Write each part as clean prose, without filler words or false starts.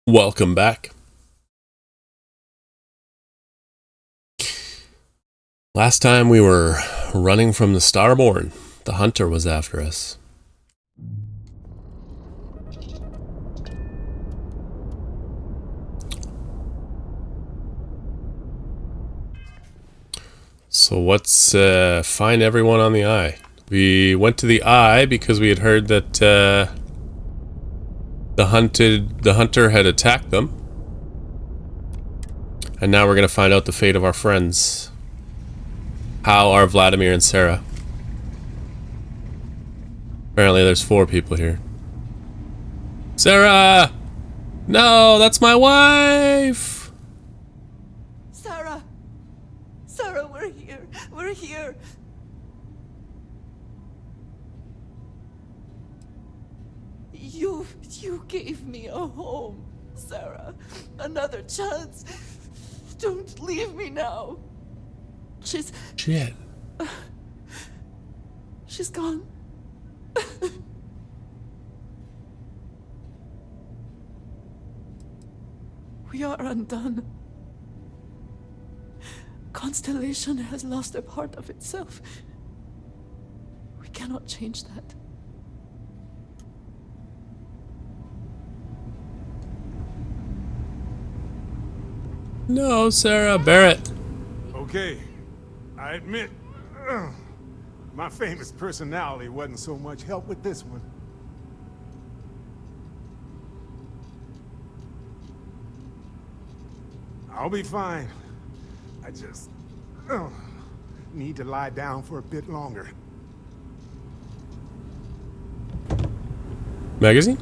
Welcome back. Last time we were running from the Starborn. The hunter was after us. So let's find everyone on the Eye. We went to the Eye because we had heard that the hunter had attacked them. And now we're going to find out the fate of our friends. How are Vladimir and Sarah? Apparently there's 4 people here. Sarah! No, that's my wife! Sarah! Sarah, we're here! We're here! You gave me a home, Sarah. Another chance. Don't leave me now. Shit. She's gone. We are undone. Constellation has lost a part of itself. We cannot change that. No, Sarah, Barrett. Okay, I admit, my famous personality wasn't so much help with this one. I'll be fine. I just need to lie down for a bit longer. Magazine?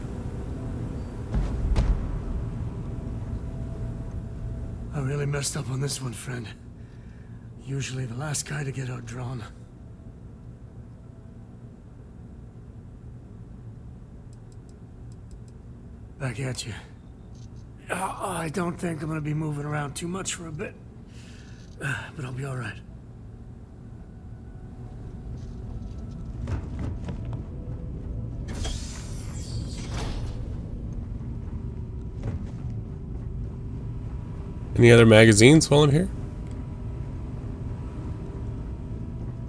I really messed up on this one, friend. Usually the last guy to get outdrawn. Back at you. I don't think I'm gonna be moving around too much for a bit. But I'll be alright. Any other magazines while I'm here?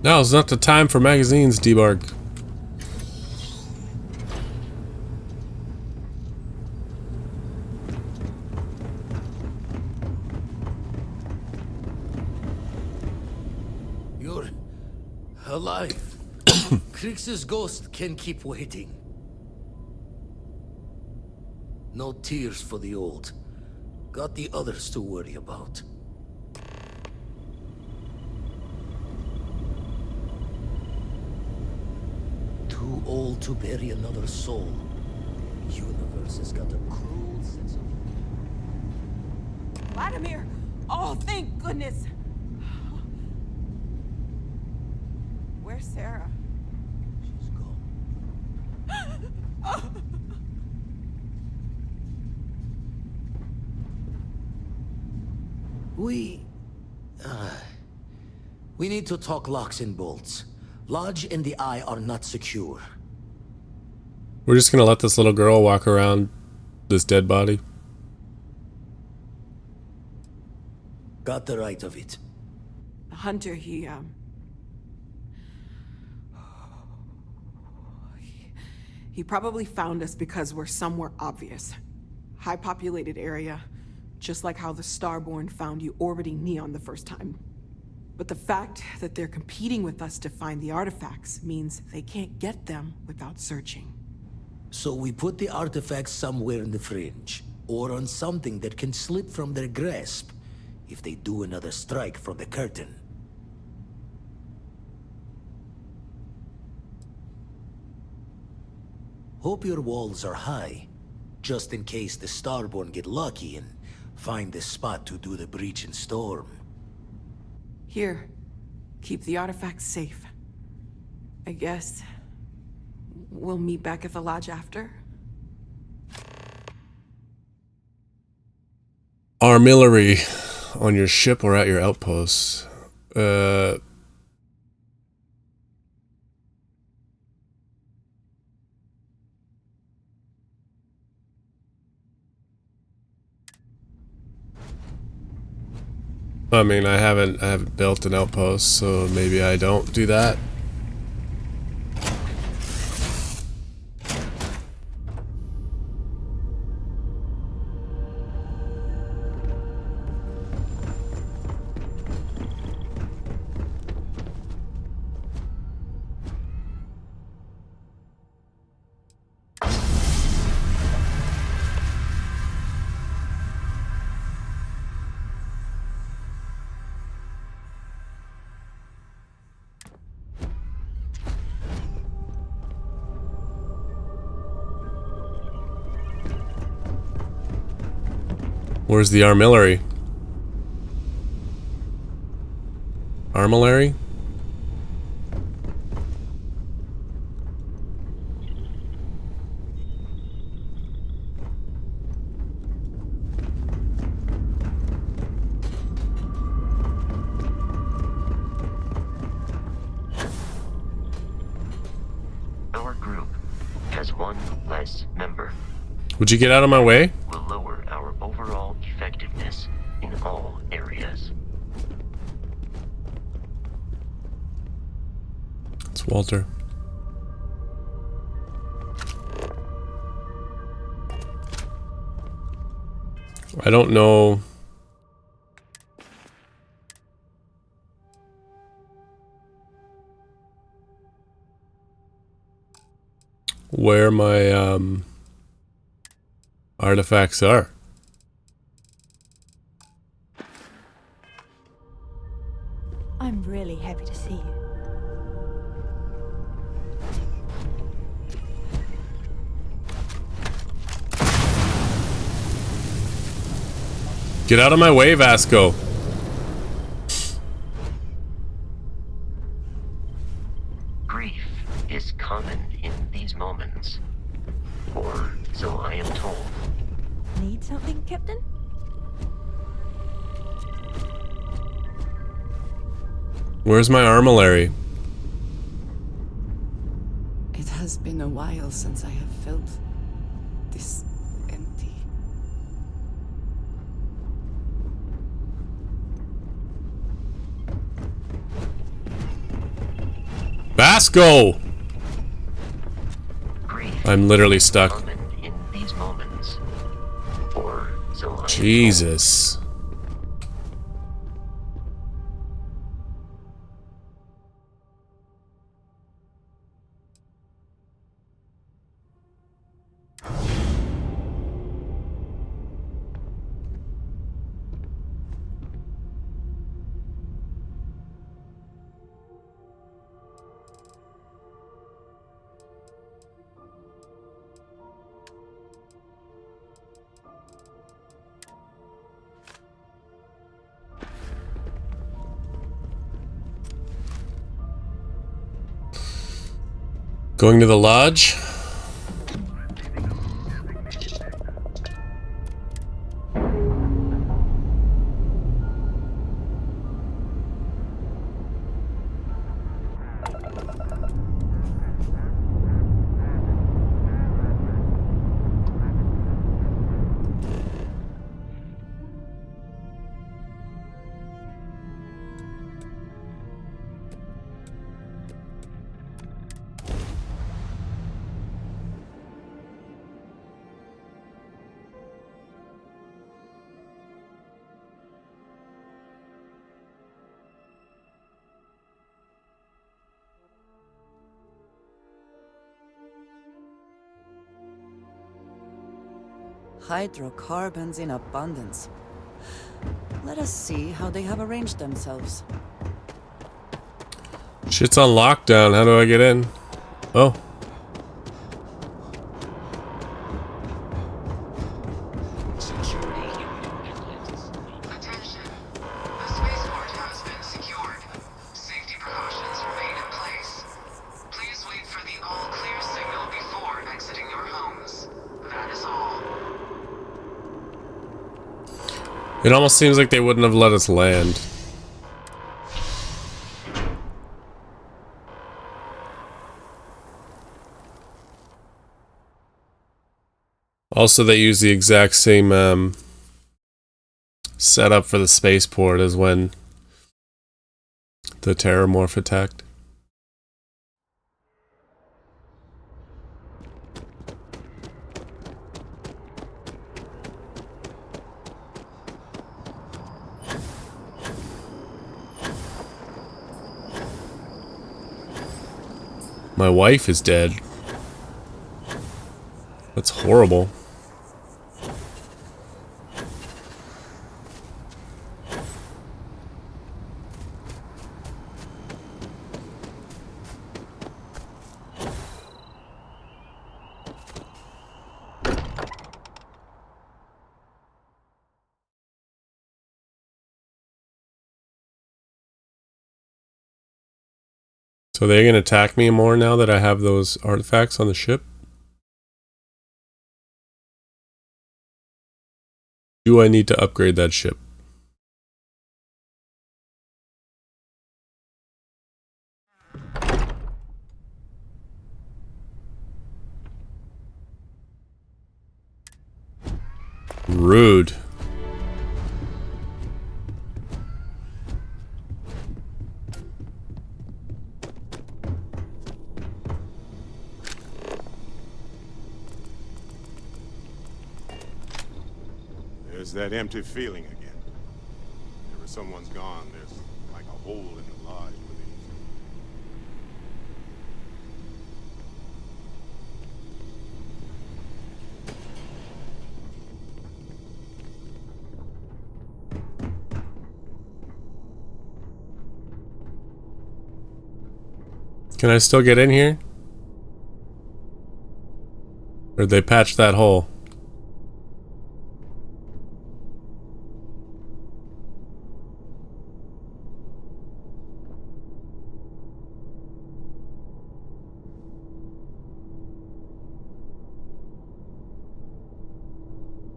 No, it's not the time for magazines, Debarg. You're alive. Krix's ghost can keep waiting. No tears for the old. Got the others to worry about. Too old to bury another soul. Universe has got a cruel sense of... Vladimir! Oh, thank goodness! Where's Sarah? She's gone. We need to talk locks and bolts. Lodge and the Eye are not secure. We're just gonna let this little girl walk around this dead body. Got the right of it. The hunter, he probably found us because we're somewhere obvious. High populated area, just like how the Starborn found you orbiting Neon the first time. But the fact that they're competing with us to find the artifacts means they can't get them without searching. So we put the artifacts somewhere in the fringe, or on something that can slip from their grasp if they do another strike from the curtain. Hope your walls are high, just in case the Starborn get lucky and find the spot to do the breach and storm. Here, keep the artifacts safe. I guess we'll meet back at the lodge after. Artillery on your ship or at your outpost. I mean, I haven't built an outpost, so maybe I don't do that. Where's the armillary? Armillary? Our group has one less member. Would you get out of my way? Will lower our overall effectiveness in all areas. It's Walter. I don't know. Where my artifacts are. I'm really happy to see you. Get out of my way, Vasco. Grief is common in these moments. Or so I am told. Need something, Captain? Where's my armillary? It has been a while since I have felt this empty. Vasco! Grief I'm literally is stuck. common in these moments. Or so I am told. Jesus. Going to the lodge? Hydrocarbons in abundance. Let us see how they have arranged themselves. Shit's on lockdown. How do I get in? Oh. Attention. The spaceport has been secured. Safety precautions remain in place. Please wait for the all-clear signal before exiting your homes. That is all. It almost seems like they wouldn't have let us land. Also, they use the exact same set up for the spaceport is when the Terramorph attacked. My wife is dead. That's horrible. So they're gonna attack me more now that I have those artifacts on the ship? Do I need to upgrade that ship? Rude. There's that empty feeling again. Whenever someone's gone, there's like a hole in the lodge beneath. Can I still get in here? Or did they patch that hole?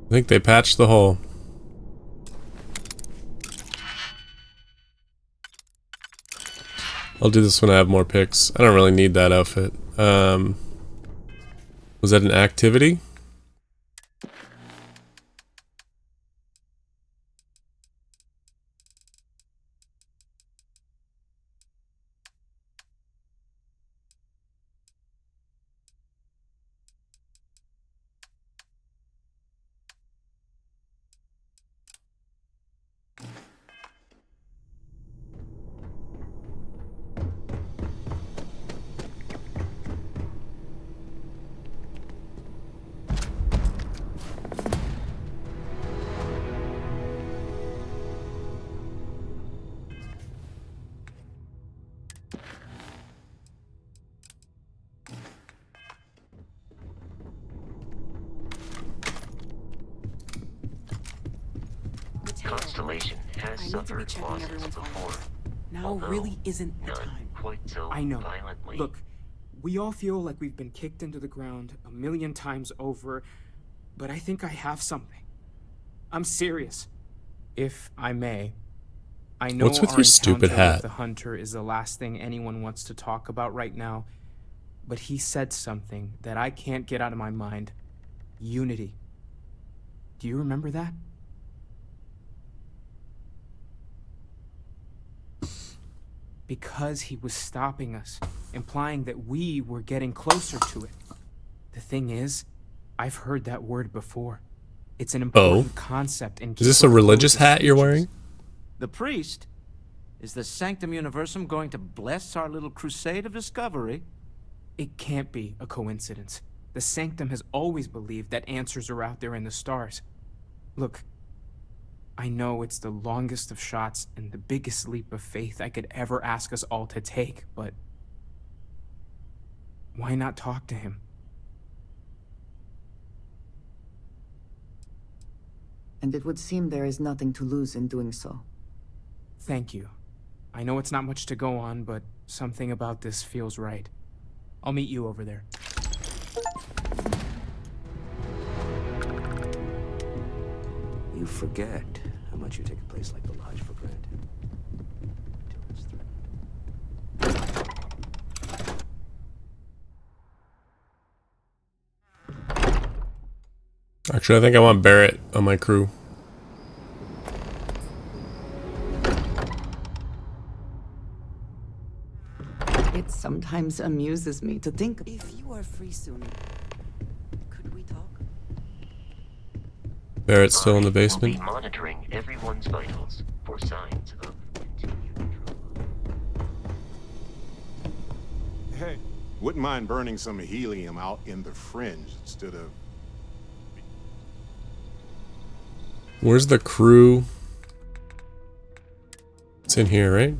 I think they patched the hole. I'll do this when I have more picks. I don't really need that outfit. Was that an activity? Constellation has I need to be suffered checking losses everyone's before. Now although really isn't the none time. quite so I know. violently. Look, we all feel like we've been kicked into the ground a million times over, but I think I have something. I'm serious. If I may. I know What's with our your stupid encounter with hat? the hunter is the last thing anyone wants to talk about right now, but he said something that I can't get out of my mind. Unity. Do you remember that? Because he was stopping us, implying that we were getting closer to it. The thing is, I've heard that word before. It's an important concept in Is this a religious hat you're wearing? The priest? Is the Sanctum Universum going to bless our little crusade of discovery? It can't be a coincidence. The Sanctum has always believed that answers are out there in the stars. Look, I know it's the longest of shots and the biggest leap of faith I could ever ask us all to take, but why not talk to him? And it would seem there is nothing to lose in doing so. Thank you. I know it's not much to go on, but something about this feels right. I'll meet you over there. You forget how much you take a place like the Lodge for granted. Until it's threatened. Actually, I think I want Barrett on my crew. sometimes amuses me to think. If you are free soon, could we talk? Barrett's still in the We'll basement. be monitoring everyone's vitals for signs of continued trauma. Hey, wouldn't mind burning some helium out in the fringe instead of... Where's the crew? It's in here, right?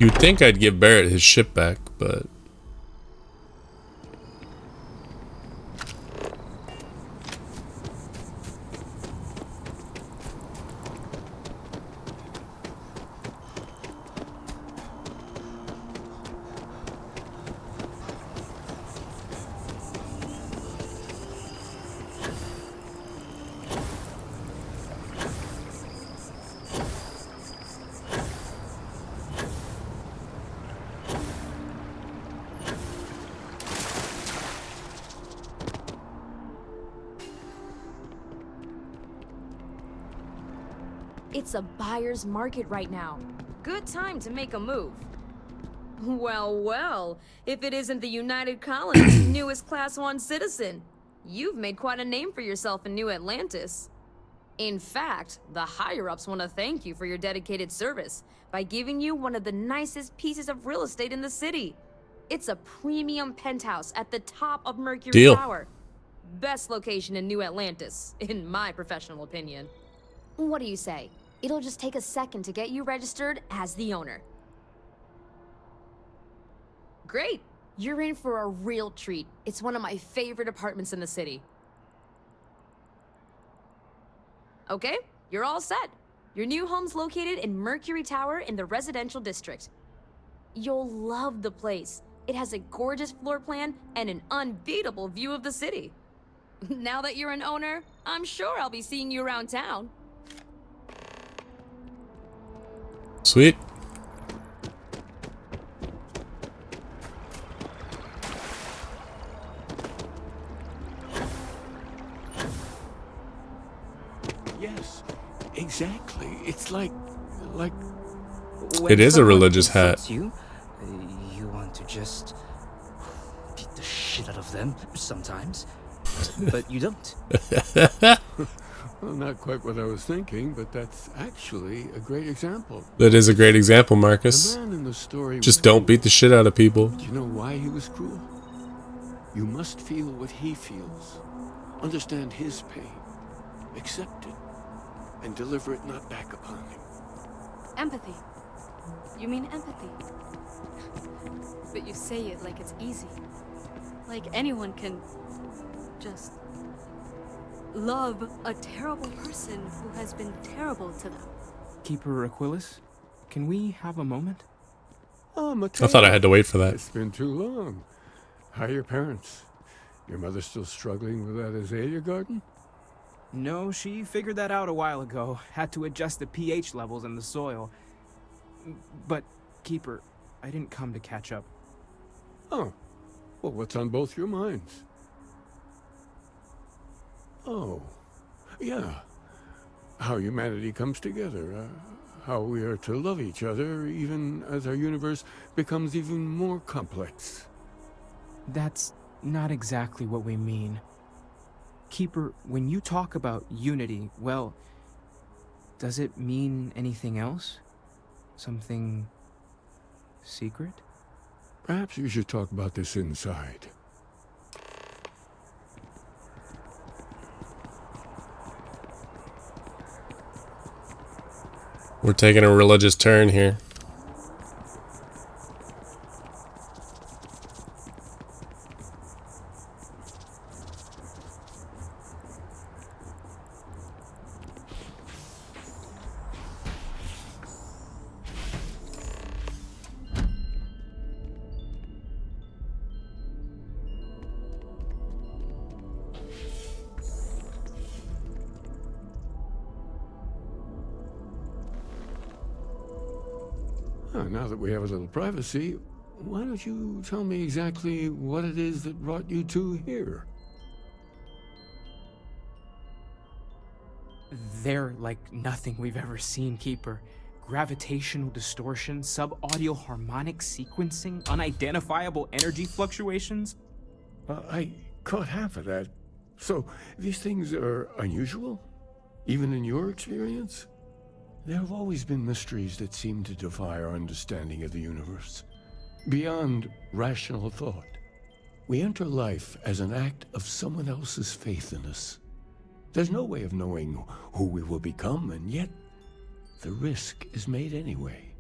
You'd think I'd give Barrett his ship back, but... It's a buyer's market right now. Good time to make a move. Well, well, if it isn't the United Colony's newest Class 1 citizen, you've made quite a name for yourself in New Atlantis. In fact, the higher-ups want to thank you for your dedicated service by giving you one of the nicest pieces of real estate in the city. It's a premium penthouse at the top of Mercury Tower. Best location in New Atlantis, in my professional opinion. What do you say? It'll just take a second to get you registered as the owner. Great! You're in for a real treat. It's one of my favorite apartments in the city. Okay, you're all set. Your new home's located in Mercury Tower in the residential district. You'll love the place. It has a gorgeous floor plan and an unbeatable view of the city. Now that you're an owner, I'm sure I'll be seeing you around town. Sweet. Yes, exactly. It's like it is a religious hat. You want to just beat the shit out of them sometimes, but you don't. Well, not quite what I was thinking, but that's actually a great example. That is a great example, Marcus. The man in the story just don't beat the shit out of people. Do you know why he was cruel? You must feel what he feels, understand his pain, accept it, and deliver it not back upon him. Empathy. You mean empathy? But you say it like it's easy. Like anyone can just love a terrible person who has been terrible to them. Keeper Aquilus, can we have a moment? Oh, I thought I had to wait for that. It's been too long. How are your parents? Your mother still struggling with that azalea garden? No, she figured that out a while ago. Had to adjust the pH levels in the soil. But, Keeper, I didn't come to catch up. Oh. Well, what's on both your minds? Oh. Yeah. How humanity comes together. How we are to love each other, even as our universe becomes even more complex. That's not exactly what we mean. Keeper, when you talk about unity, well, does it mean anything else? Something secret? Perhaps you should talk about this inside. We're taking a religious turn here. Well, now that we have a little privacy, why don't you tell me exactly what it is that brought you two here? They're like nothing we've ever seen, Keeper. Gravitational distortion, sub-audio harmonic sequencing, unidentifiable energy fluctuations. I caught half of that. So, these things are unusual? Even in your experience? There have always been mysteries that seem to defy our understanding of the universe. Beyond rational thought. We enter life as an act of someone else's faith in us. There's no way of knowing who we will become, and yet the risk is made anyway.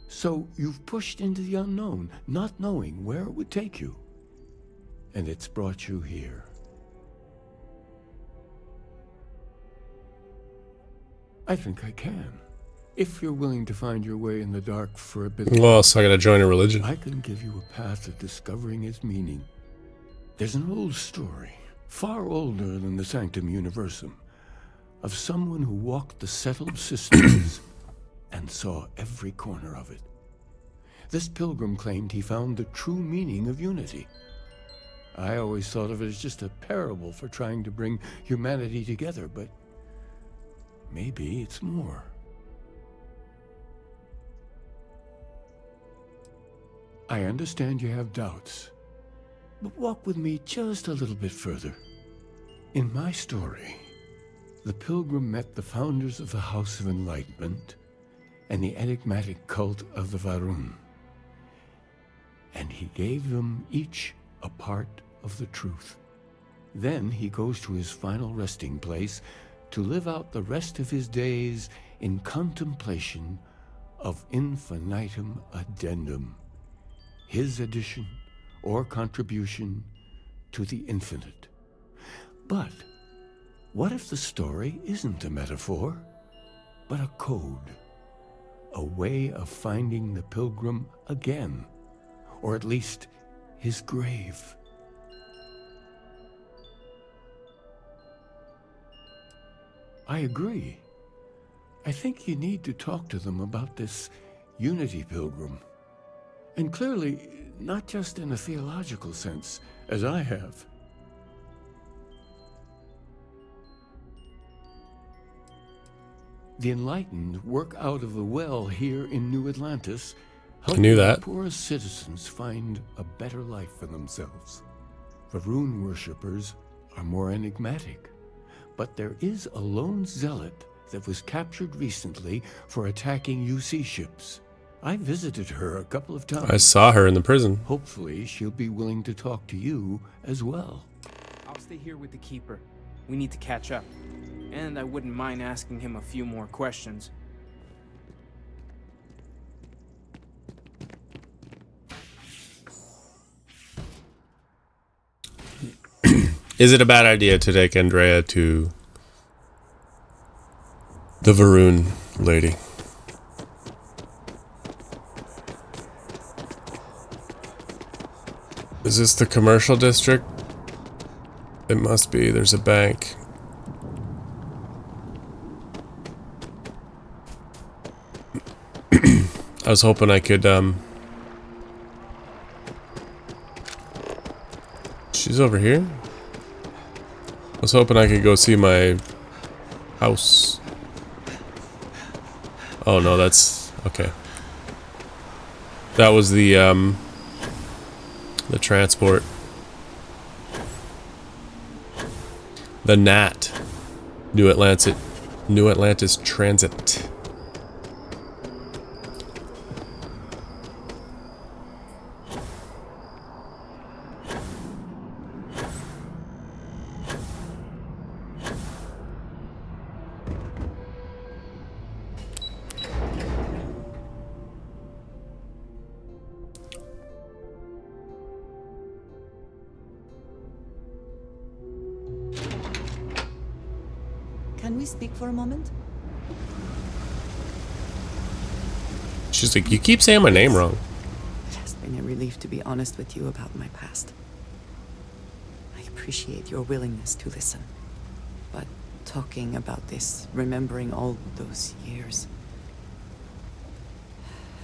So you've pushed into the unknown, not knowing where it would take you. And it's brought you here. I think I can. If you're willing to find your way in the dark for a bit. Well, so I gotta join a religion. I can give you a path of discovering its meaning. There's an old story, far older than the Sanctum Universum, of someone who walked the settled systems and saw every corner of it. This pilgrim claimed he found the true meaning of unity. I always thought of it as just a parable for trying to bring humanity together, but maybe it's more. I understand you have doubts, but walk with me just a little bit further. In my story, the pilgrim met the founders of the House of Enlightenment and the enigmatic cult of the Varun, and he gave them each a part of the truth. Then he goes to his final resting place to live out the rest of his days in contemplation of infinitum addendum, his addition or contribution to the infinite. But what if the story isn't a metaphor, but a code? A way of finding the pilgrim again, or at least his grave. I agree. I think you need to talk to them about this unity pilgrim. And clearly, not just in a theological sense, as I have. The enlightened work out of the well here in New Atlantis, helping the poorest citizens find a better life for themselves. Varun worshippers are more enigmatic, but there is a lone zealot that was captured recently for attacking UC ships. I visited her a couple of times. I saw her in the prison. Hopefully, she'll be willing to talk to you as well. I'll stay here with the Keeper. We need to catch up. And I wouldn't mind asking him a few more questions. Is it a bad idea to take Andrea to the Varun lady? Is this the commercial district? It must be. There's a bank. I was hoping I could, she's over here? I was hoping I could go see my house. Oh no, that's... okay. That was the transport. The NAT. New Atlantis Transit. Can we speak for a moment? She's like, you keep saying my name wrong. It has been a relief to be honest with you about my past. I appreciate your willingness to listen. But talking about this, remembering all those years,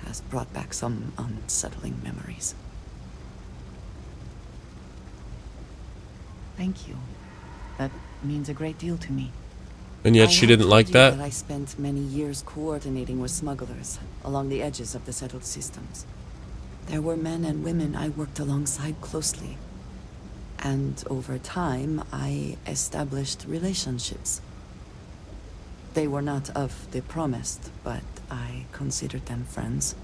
has has brought back some unsettling memories. Thank you. That means a great deal to me. And yet she didn't like that? I spent many years coordinating with smugglers along the edges of the settled systems. There were men and women I worked alongside closely. And over time, I established relationships. They were not of the promised, but I considered them friends.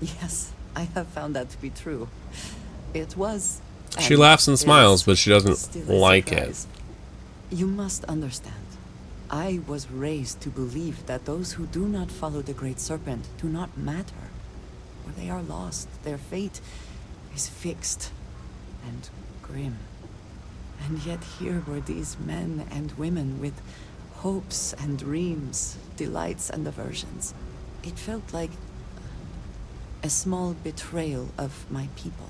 Yes, I have found that to be true. It was... She laughs and smiles, but she doesn't like it. You must understand. I was raised to believe that those who do not follow the Great Serpent do not matter. Or they are lost. Their fate is fixed and grim. And yet here were these men and women with hopes and dreams, delights and aversions. It felt like a small betrayal of my people,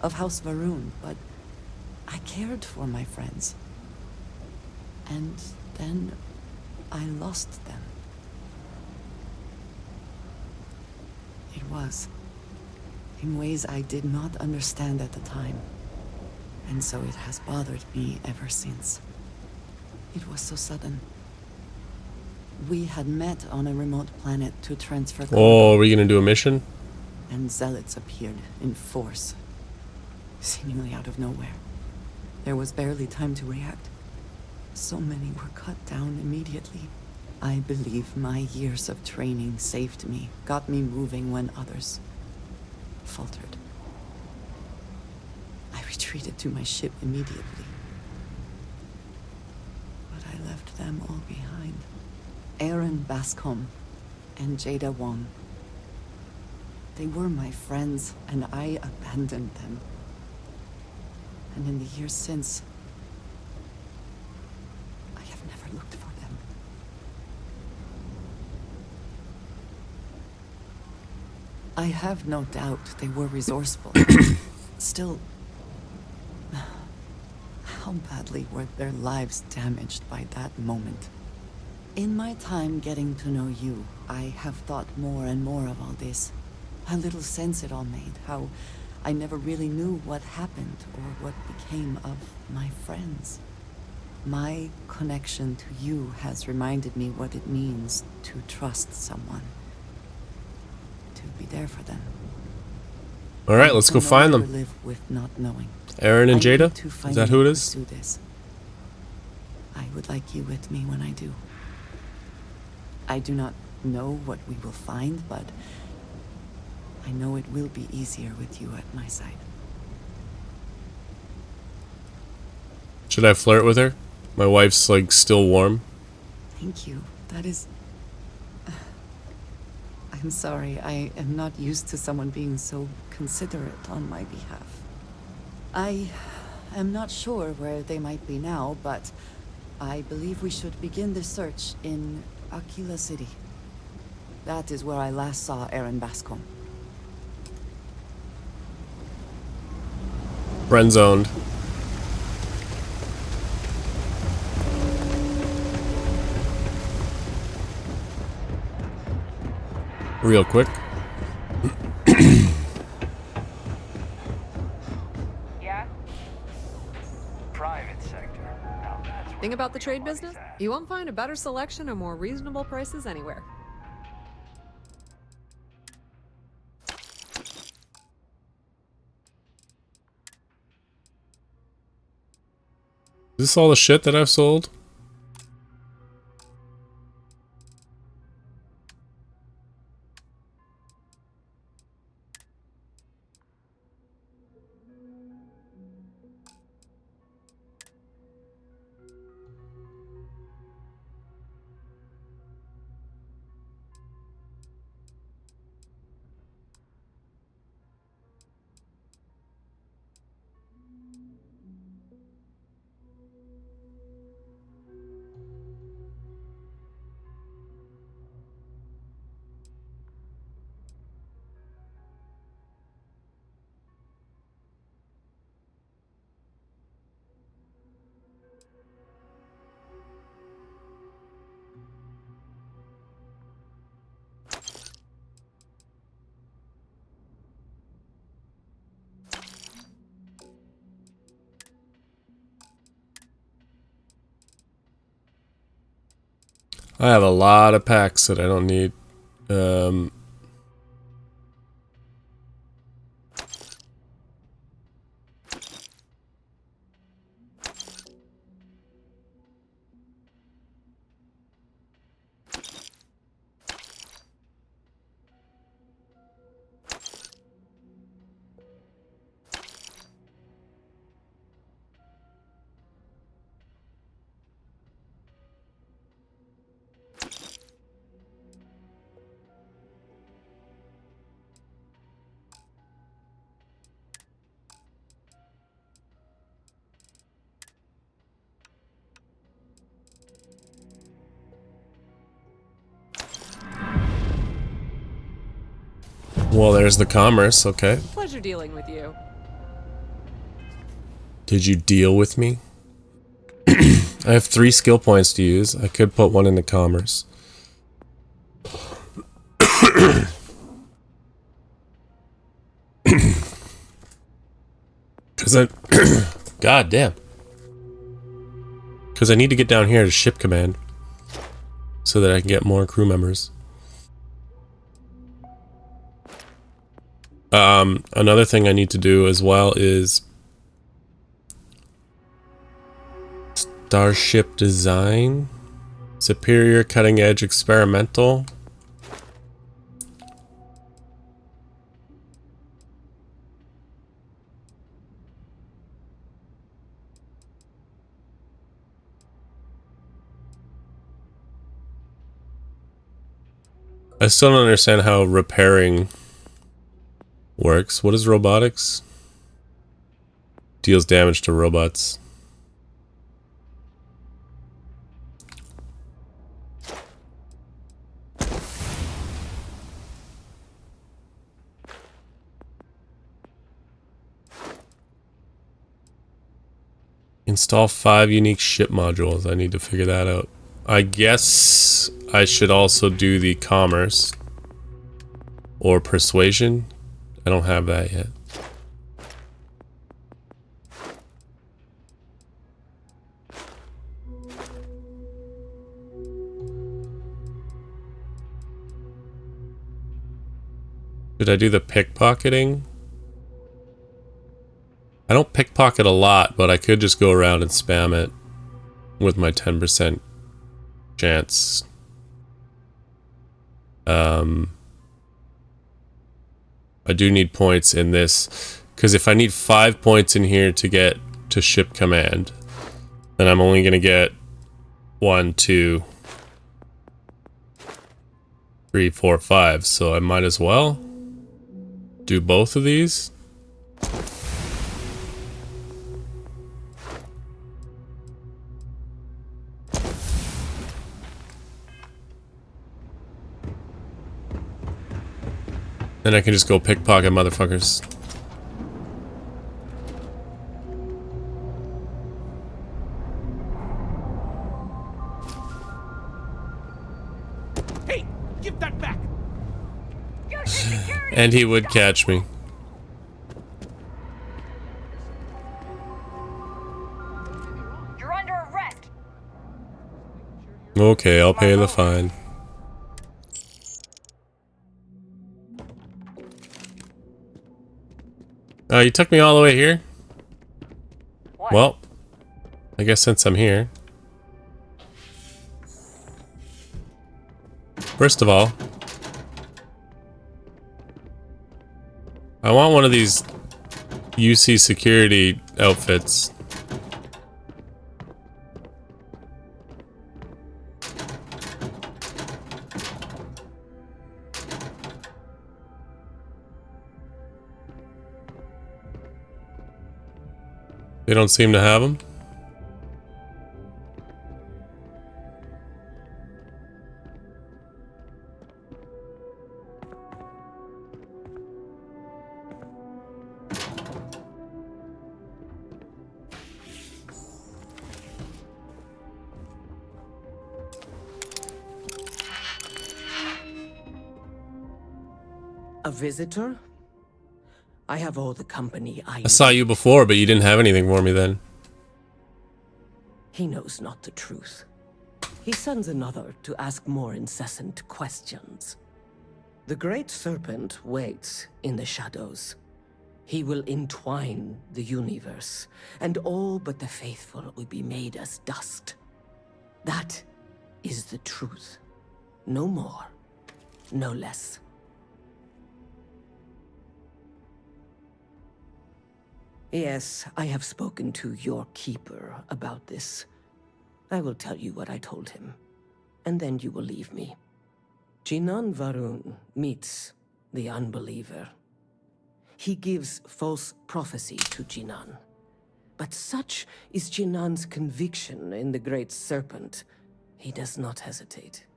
of House Varun, but I cared for my friends. And then I lost them. It was in ways I did not understand at the time. And so it has bothered me ever since. It was so sudden. We had met on a remote planet to transfer cargo. Oh, are we gonna do a mission? And zealots appeared in force, seemingly out of nowhere. There was barely time to react. So many were cut down immediately. I believe my years of training saved me, got me moving when others faltered. I retreated to my ship immediately. But I left them all behind. Aaron Bascom and Jada Wong. They were my friends, and I abandoned them. And in the years since, I have never looked for them. I have no doubt they were resourceful. Still, how badly were their lives damaged by that moment? In my time getting to know you, I have thought more and more of all this. How little sense it all made, how I never really knew what happened or what became of my friends. My connection to you has reminded me what it means to trust someone. To be there for them. Alright, let's go find them. Live with not knowing. Aaron and Jada? Is that who it is? This. I would like you with me when I do. I do not know what we will find, but I know it will be easier with you at my side. Should I flirt with her? My wife's like still warm. Thank you. That is... I'm sorry. I am not used to someone being so considerate on my behalf. I am not sure where they might be now, but I believe we should begin the search in Aquila City. That is where I last saw Aaron Bascom. Friend zoned. Real quick. Yeah? Private sector. Now that's Thing about the trade business? You won't find a better selection or more reasonable prices anywhere. Is this all the shit that I've sold? I have a lot of packs that I don't need. Well, there's the commerce, okay. Pleasure dealing with you. Did you deal with me? I have 3 skill points to use. I could put one into commerce. Cause I God damn. Cause I need to get down here to ship command so that I can get more crew members. Another thing I need to do as well is Starship design, superior, cutting edge, experimental. I still don't understand how repairing works. What is robotics? Deals damage to robots. Install 5 unique ship modules. I need to figure that out. I guess I should also do the commerce or persuasion. I don't have that yet. Did I do the pickpocketing? I don't pickpocket a lot, but I could just go around and spam it with my 10% chance. I do need points in this, because if I need 5 points in here to get to ship command, then I'm only going to get 1, 2, 3, 4, 5. So I might as well do both of these. Then I can just go pickpocket motherfuckers. Hey, give that back. And he would catch me. You're under arrest. Okay, I'll pay the fine. You took me all the way here? What? Well, I guess since I'm here. First of all, I want one of these UC security outfits. They don't seem to have them. A visitor? I have all the company I I saw you before, but you didn't have anything for me then. He knows not the truth. He sends another to ask more incessant questions. The Great Serpent waits in the shadows. He will entwine the universe, and all but the faithful will be made as dust. That is the truth. No more, no less. Yes, I have spoken to your keeper about this. I will tell you what I told him, and then you will leave me. Jinan Varun meets the unbeliever. He gives false prophecy to Jinan. But such is Jinan's conviction in the Great Serpent, he does not hesitate.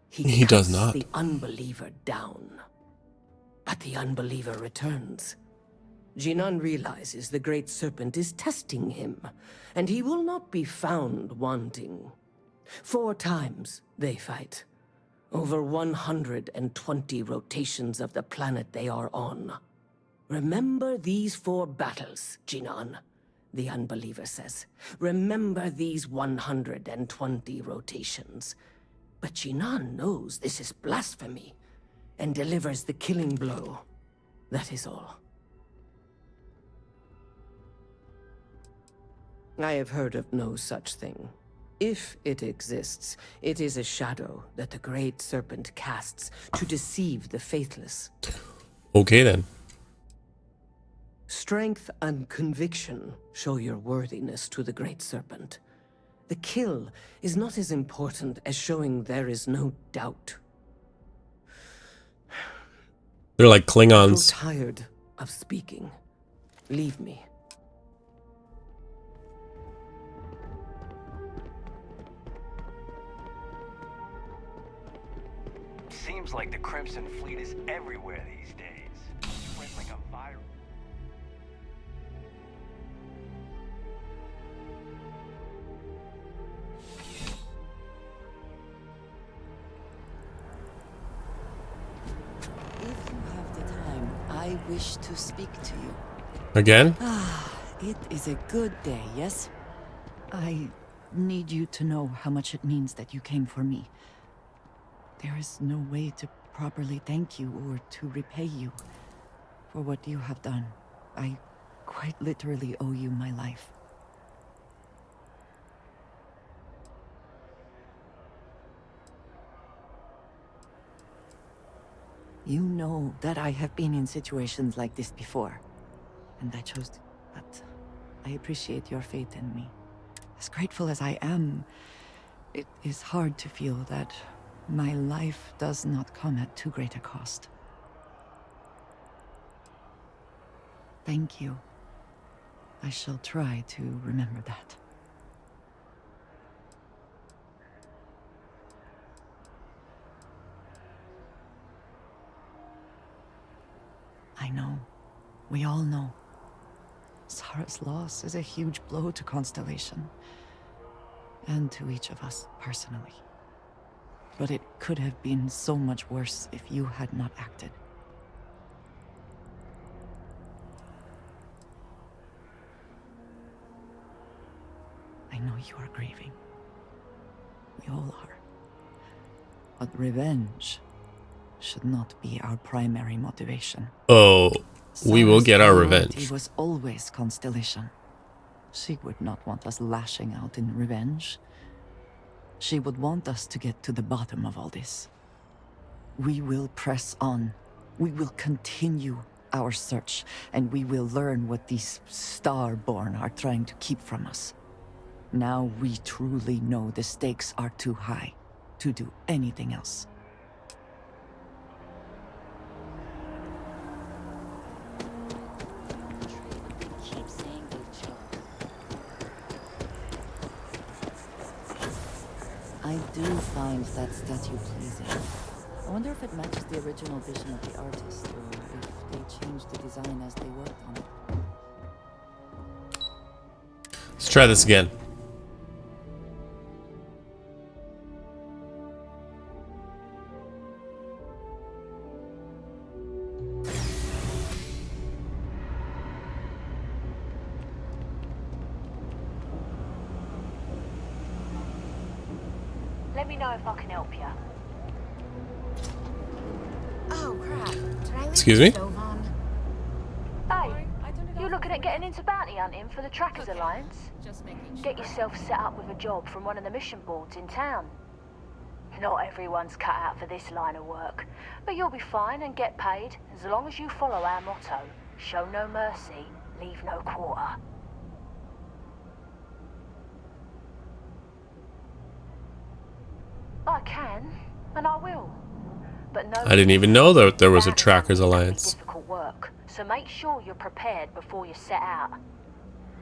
He does cuts not. the unbeliever down. But the unbeliever returns. Jinan realizes the Great Serpent is testing him, and he will not be found wanting. 4 times they fight. Over 120 rotations of the planet they are on. Remember these 4 battles, Jinan, the unbeliever says. Remember these 120 rotations. But Jinan knows this is blasphemy, and delivers the killing blow. That is all. I have heard of no such thing. If it exists, it is a shadow that the Great Serpent casts to deceive the faithless. Okay then. Strength and conviction show your worthiness to the Great Serpent. The kill is not as important as showing there is no doubt. They're like I feel Klingons. tired of speaking. Leave me. Seems like the Crimson Fleet is everywhere these days. Spread like a virus. If you have the time, I wish to speak to you. Again? It is a good day, yes? I need you to know how much it means that you came for me. There is no way to properly thank you or to repay you for what you have done. I quite literally owe you my life. You know that I have been in situations like this before, and I chose to, but I appreciate your faith in me. As grateful as I am, it is hard to feel that my life does not come at too great a cost. Thank you. I shall try to remember that. I know. We all know. Sarah's loss is a huge blow to Constellation. And to each of us personally. But it could have been so much worse if you had not acted. I know you are grieving. We all are. But revenge should not be our primary motivation. Oh, we will get our Sarah's priority revenge. was always Constellation. She would not want us lashing out in revenge. She would want us to get to the bottom of all this. We will press on. We will continue our search, and we will learn what these Starborn are trying to keep from us. Now we truly know the stakes are too high to do anything else. I do find that statue pleasing. I wonder if it matches the original vision of the artist, or if they changed the design as they worked on it. Let's try this again. Let me know if I can help you. Oh, crap. Did I leave Excuse the me? stove on? Hey, you looking at getting into bounty hunting for the Trackers Alliance? Get yourself set up with a job from one of the mission boards in town. Not everyone's cut out for this line of work, but you'll be fine and get paid as long as you follow our motto: show no mercy, leave no quarter. I can, and I will. But no, I didn't even know that there was a Trackers Alliance. difficult work, so make sure you're prepared before you set out.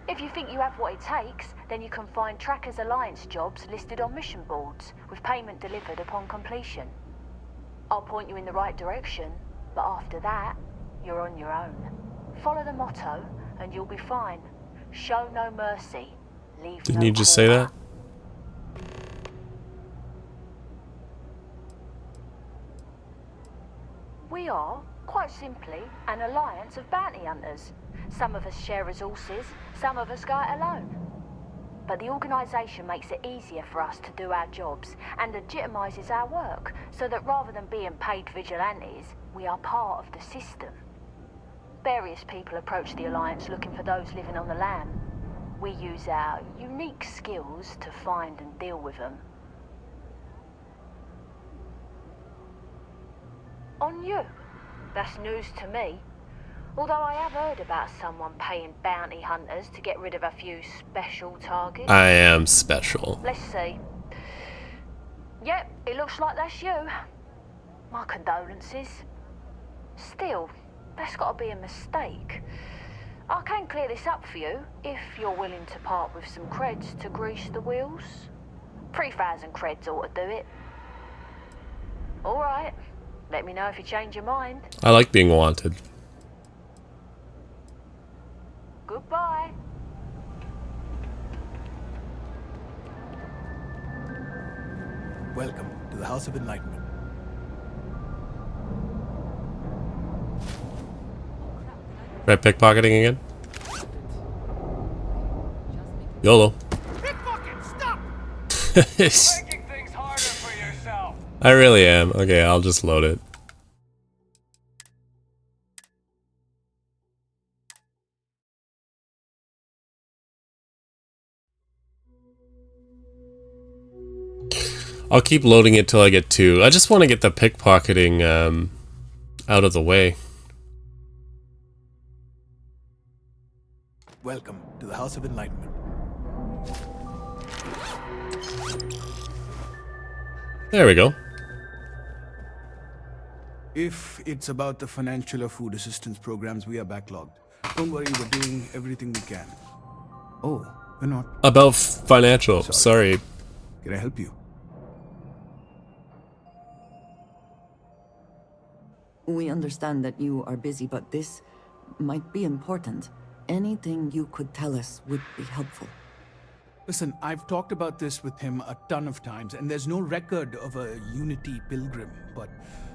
If you think you have what it takes, then you can find Trackers Alliance jobs listed on mission boards, with payment delivered upon completion. I'll point you in the right direction, but after that, you're on your own. Follow the motto, and you'll be fine. Show no mercy, leave Didn't no you just say that? We are, quite simply, an alliance of bounty hunters. Some of us share resources, some of us go it alone. But the organisation makes it easier for us to do our jobs and legitimises our work, so that rather than being paid vigilantes, we are part of the system. Various people approach the Alliance looking for those living on the lam. We use our unique skills to find and deal with them. On you? That's news to me. Although I have heard about someone paying bounty hunters to get rid of a few special targets. I am special. Let's see. Yep, it looks like that's you. My condolences. Still, that's got to be a mistake. I can clear this up for you, if you're willing to part with some creds to grease the wheels. 3,000 creds ought to do it. Alright, let me know if you change your mind. I like being wanted. Goodbye. Welcome to the House of Enlightenment. Right, pickpocketing again? YOLO. I really am. Okay, I'll just load it. I'll keep loading it till I get to. I just want to get the pickpocketing out of the way. Welcome to the House of Enlightenment. There we go. If it's about the financial or food assistance programs, we are backlogged. Don't worry, we're doing everything we can. Oh, we're not. About financial. Sorry. Can I help you? We understand that you are busy, but this might be important. Anything you could tell us would be helpful. Listen, I've talked about this with him a ton of times, and there's no record of a Unity pilgrim. But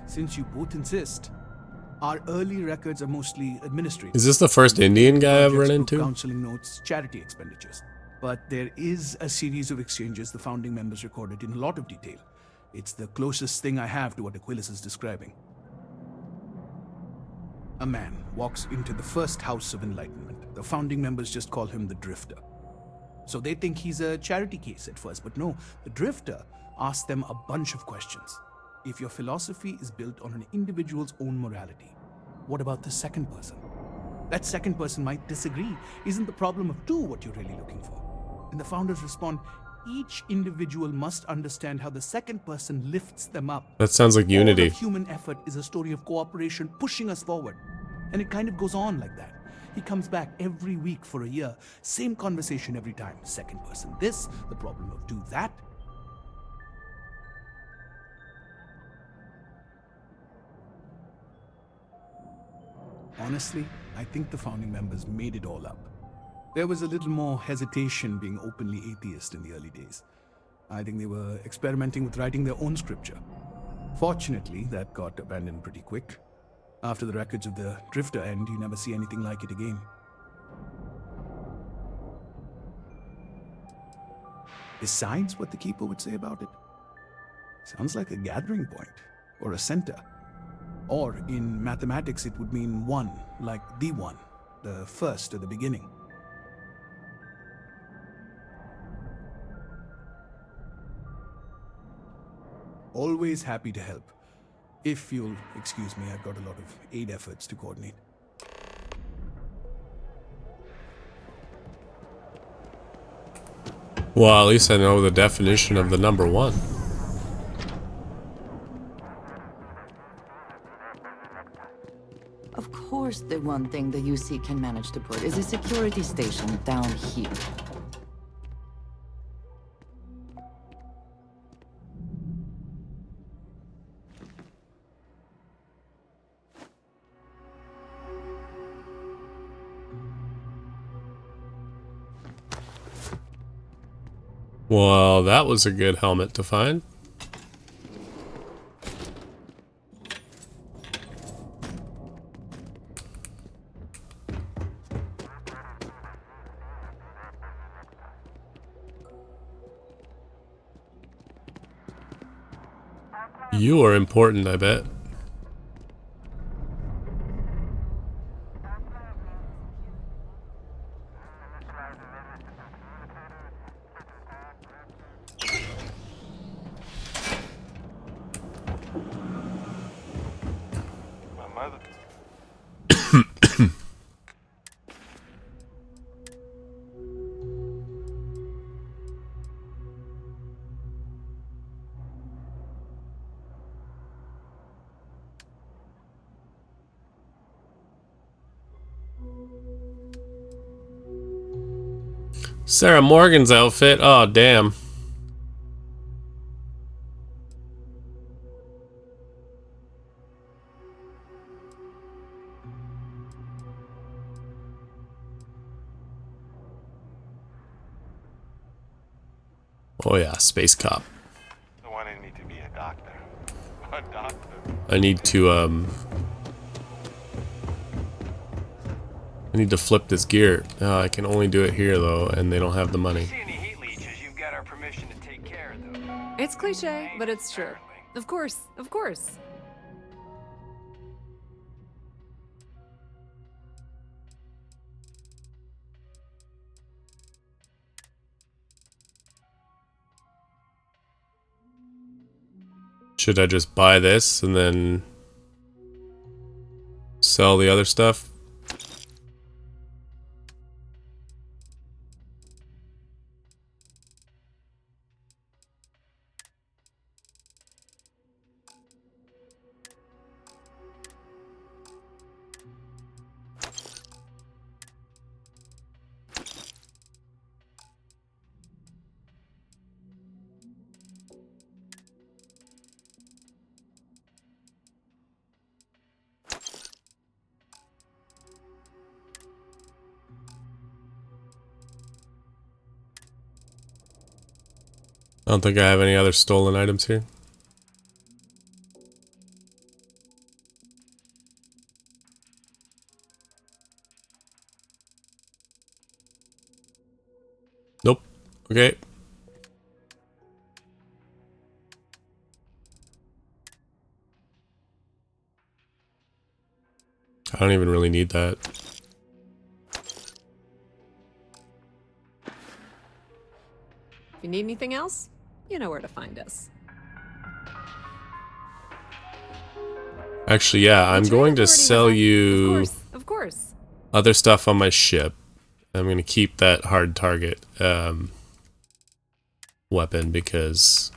since you both insist, our early records are mostly administrative. Is this the first Indian guy I've run into? Counseling notes, charity expenditures. But there is a series of exchanges the founding members recorded in a lot of detail. It's the closest thing I have to what Aquilus is describing. A man walks into the first House of Enlightenment. The founding members just call him the Drifter. So they think he's a charity case at first, but no, the Drifter asks them a bunch of questions. If your philosophy is built on an individual's own morality, what about the second person? That second person might disagree. Isn't the problem of two what you're really looking for? And the founders respond, each individual must understand how the second person lifts them up. That sounds like Unity. All of human effort is a story of cooperation pushing us forward. And it kind of goes on like that. He comes back every week for a year. Same conversation every time. Second person this, the problem of two that. Honestly, I think the founding members made it all up. There was a little more hesitation being openly atheist in the early days. I think they were experimenting with writing their own scripture. Fortunately, that got abandoned pretty quick. After the records of the Drifter end, you never see anything like it again. Besides what the Keeper would say about it, Sounds like a gathering point or a center. Or in mathematics, it would mean one, like the one, the first or the beginning. Always happy to help. If you'll excuse me, I've got a lot of aid efforts to coordinate. Well, at least I know the definition of the number 1. Of course, the one thing the UC can manage to put is a security station down here. Well, that was a good helmet to find. You are important, I bet. Sarah Morgan's outfit. Oh, damn. Oh yeah, space cop. Wanting me to be a doctor. A doctor. I need to flip this gear. I can only do it here though, and they don't have the money. See any heat leeches, you've got our permission to take care of them. It's cliche, but it's true. Of course, of course. Should I just buy this and then sell the other stuff? I don't think I have any other stolen items here. Nope. Okay. I don't even really need that. If you need anything else, you know where to find us. Actually, yeah, I'm going to sell you Of course. other stuff on my ship. I'm going to keep that hard target weapon because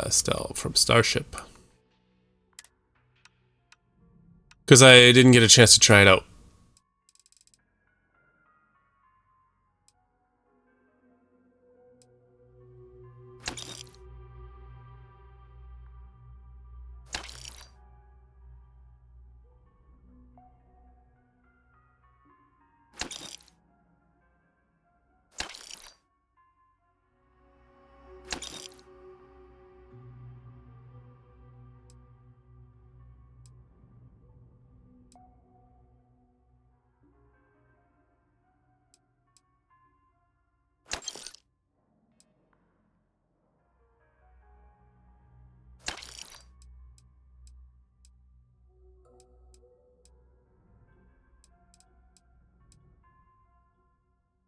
still from Starship. Because I didn't get a chance to try it out.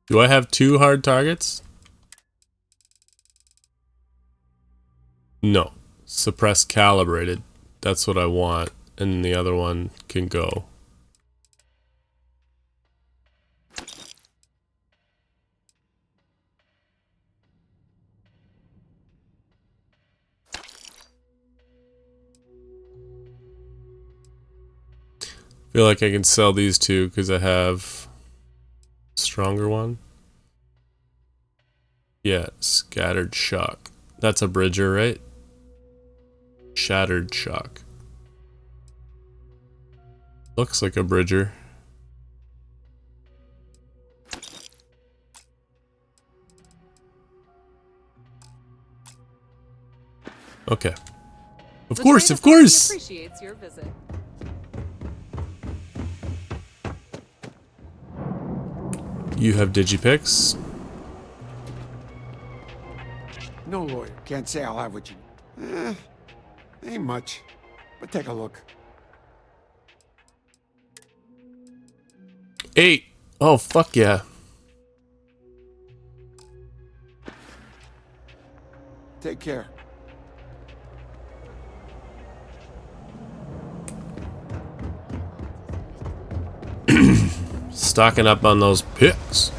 Do I have 2 hard targets? No. Suppress calibrated. That's what I want. And the other one can go. Feel like I can sell these 2 because I have a stronger one. Yeah, scattered shock. That's a bridger, right? Shattered shock. Looks like a bridger. Okay. Of course, of course! Appreciates your visit. You have digipicks. No lawyer. Can't say I'll have what you... ain't much. But take a look. 8. Oh, fuck yeah. Take care. Stocking up on those picks.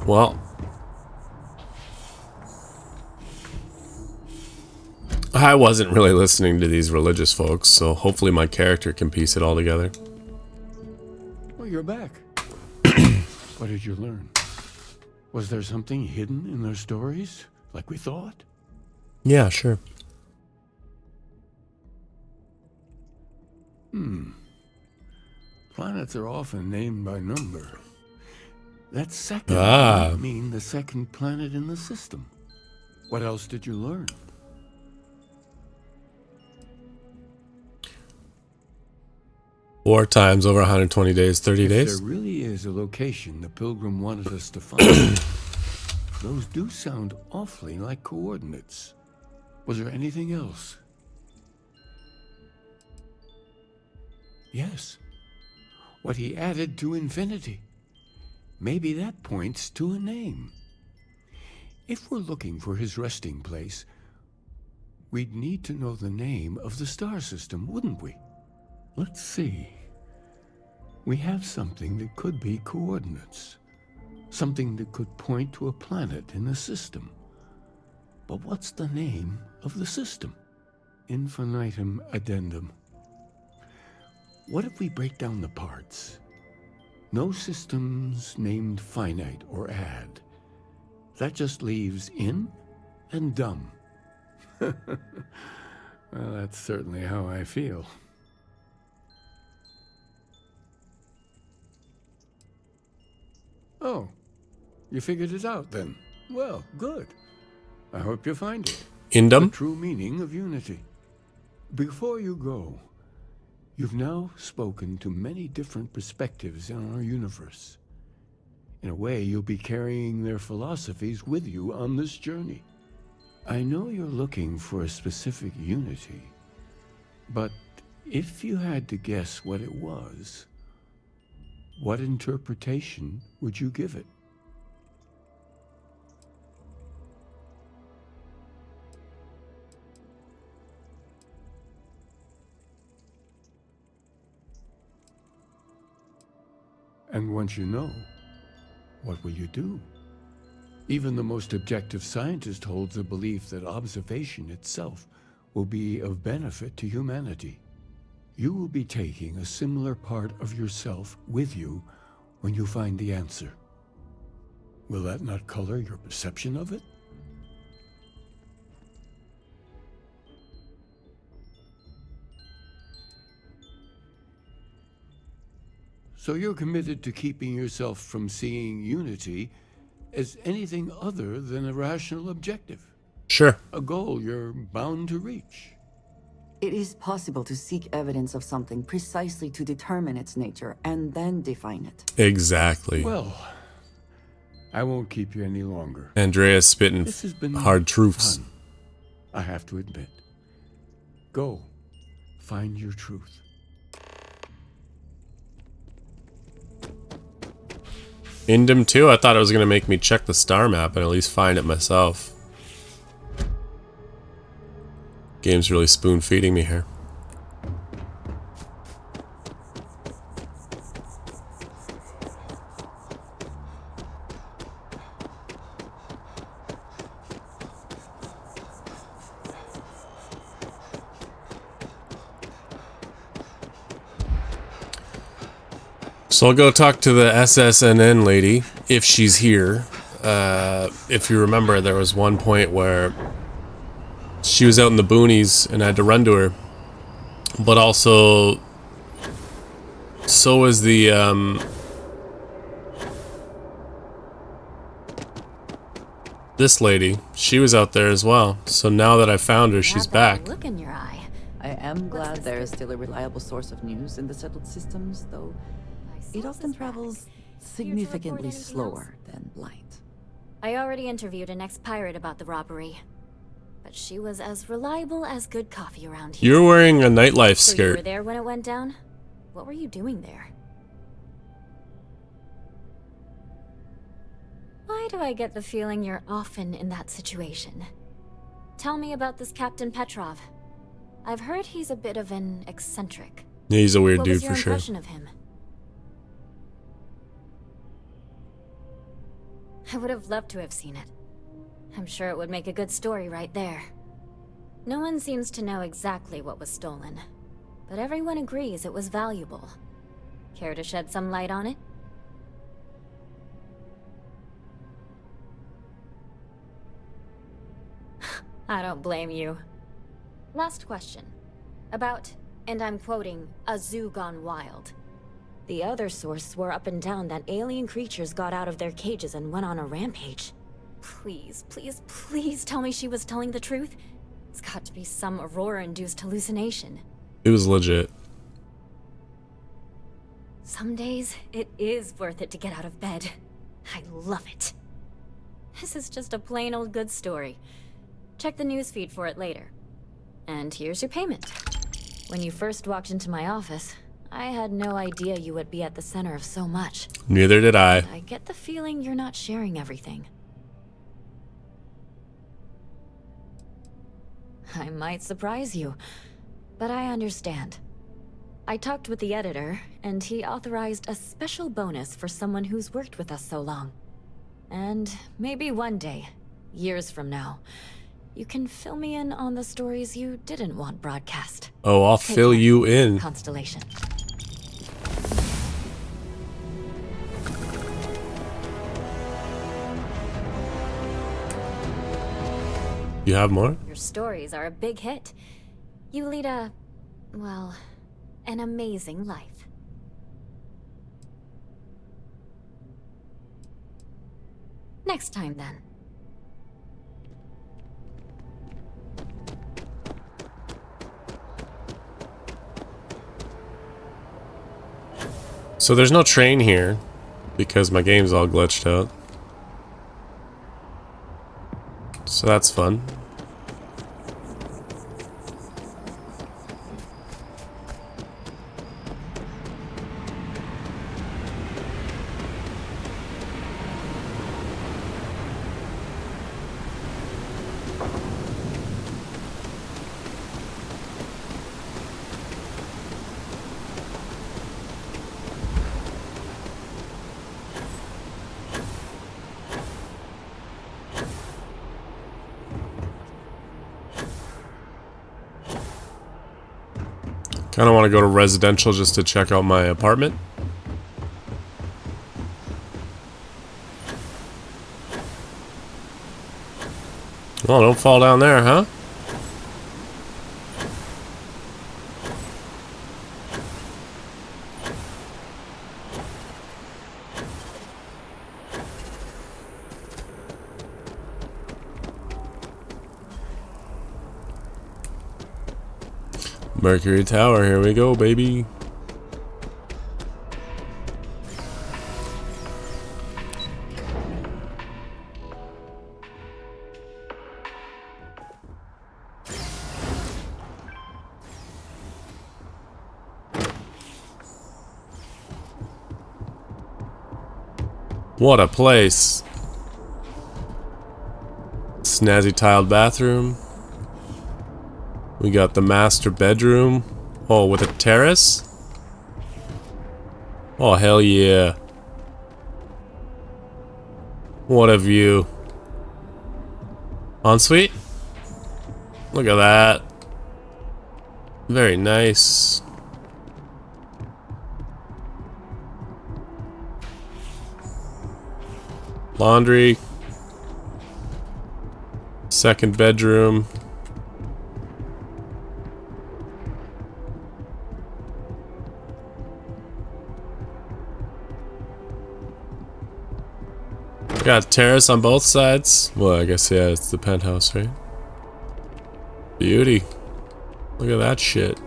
Well, I wasn't really listening to these religious folks, so hopefully my character can piece it all together. Well, you're back. What did you learn? Was there something hidden in their stories, like we thought? Yeah, sure. Planets are often named by number. That second Ah. might mean the second planet in the system. What else did you learn? War times over 120 days, 30 If days. there really is a location the Pilgrim wanted us to find, those do sound awfully like coordinates. Was there anything else? Yes. What he added to infinity. Maybe that points to a name. If we're looking for his resting place, we'd need to know the name of the star system, wouldn't we? Let's see. We have something that could be coordinates. Something that could point to a planet in the system. But what's the name of the system? Infinitum addendum. What if we break down the parts? No systems named finite or add. That just leaves in and dumb. Well, that's certainly how I feel. Oh, you figured it out then. Well, good. I hope you find it. Indum? The true meaning of unity. Before you go, you've now spoken to many different perspectives in our universe. In a way, you'll be carrying their philosophies with you on this journey. I know you're looking for a specific unity, but if you had to guess what it was, what interpretation would you give it? And once you know, what will you do? Even the most objective scientist holds a belief that observation itself will be of benefit to humanity. You will be taking a similar part of yourself with you when you find the answer. Will that not color your perception of it? So you're committed to keeping yourself from seeing unity as anything other than a rational objective. Sure. A goal you're bound to reach. It is possible to seek evidence of something precisely to determine its nature and then define it. Exactly. Well, I won't keep you any longer. Andrea's spitting This has been hard truths. fun, I have to admit. Go, find your truth. Indom 2? I thought it was going to make me check the star map and at least find it myself. Game's really spoon feeding me here. So I'll go talk to the SSNN lady, if she's here. If you remember, there was one point where she was out in the boonies and I had to run to her. But also, so was the, this lady. She was out there as well. So now that I found her, she's back. Look in your eye. I am glad there is still a reliable source of news in the settled systems, though it often travels significantly slower than light. I already interviewed an ex-pirate about the robbery. But she was as reliable as good coffee around here. You're wearing a nightlife So you skirt. were there when it went down? What were you doing there? Why do I get the feeling you're often in that situation? Tell me about this Captain Petrov. I've heard he's a bit of an eccentric. Yeah, he's a weird What dude was your for sure. impression of him? I would have loved to have seen it. I'm sure it would make a good story right there. No one seems to know exactly what was stolen, but everyone agrees it was valuable. Care to shed some light on it? I don't blame you. Last question. About, and I'm quoting, a zoo gone wild. The other source swore up and down that alien creatures got out of their cages and went on a rampage. Please, please, please tell me she was telling the truth. It's got to be some Aurora-induced hallucination. It was legit. Some days, it is worth it to get out of bed. I love it. This is just a plain old good story. Check the newsfeed for it later. And here's your payment. When you first walked into my office, I had no idea you would be at the center of so much. Neither did I. I get the feeling you're not sharing everything. I might surprise you, but I understand. I talked with the editor, and he authorized a special bonus for someone who's worked with us so long. And maybe one day, years from now, you can fill me in on the stories you didn't want broadcast. Oh, I'll Take fill care, you in. Constellation. You have more? Your stories are a big hit. You lead a, well, an amazing life. Next time, then. So there's no train here because my game's all glitched out. So that's fun. Kind of want to go to residential just to check out my apartment. Oh, don't fall down there, huh? Mercury Tower, here we go, baby. What a place. Snazzy tiled bathroom. We got the master bedroom. Oh, with a terrace? Oh, hell yeah. What a view. Ensuite? Look at that. Very nice. Laundry. Second bedroom. Got terrace on both sides. Well, I guess, yeah, it's the penthouse, right? Beauty. Look at that shit.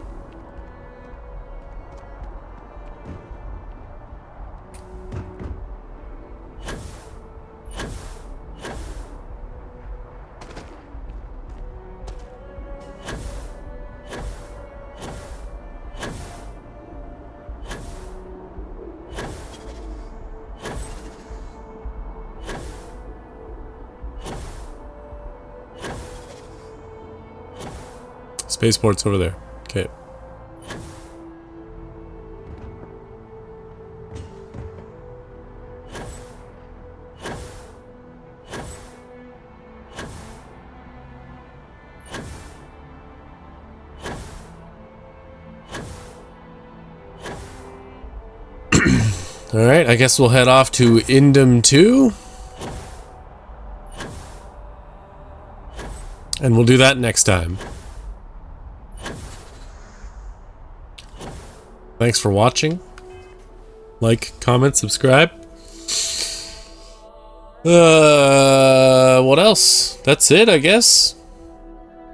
Spaceport's over there. Okay. Alright, I guess we'll head off to Indum 2. And we'll do that next time. Thanks for watching. Like, comment, subscribe. What else? That's it, I guess.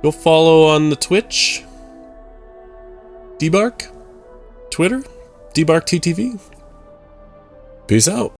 Go follow on the Twitch. Debark. Twitter. DebarkTTV. Peace out.